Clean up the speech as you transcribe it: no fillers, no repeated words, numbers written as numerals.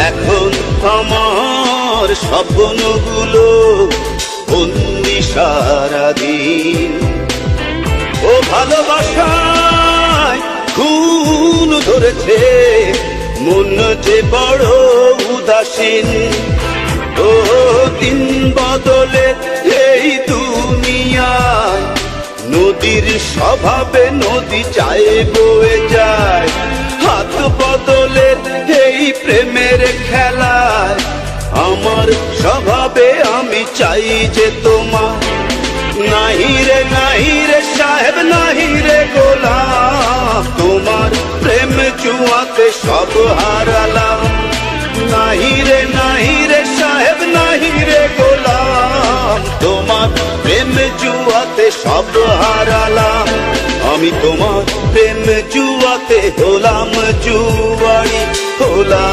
এখন আমার স্বপ্নগুলো বন্দি সারাদিন। ও ভালোবাসায় খুন ধরেছে, মন যে বড় উদাসীন। ও দিন বদলে এই দুনিয়ায়, নদীর স্বভাবে নদী চায় বয়ে যায়। হাত বদলে এই প্রেমের খেলায়, আমার স্বভাবে আমি চাই যে তোমার। নাহি রে সাহেব, নাহি রে গোলাম, তোমার প্রেম জুয়াতে সব হারালাম। নাহি রে সাহেব, নাহি রে গোলাম, তোমার প্রেম জুয়াতে সব হারালাম। আমি তোমার প্রেম জুয়াতে হলাম জুয়ারি, হলাম।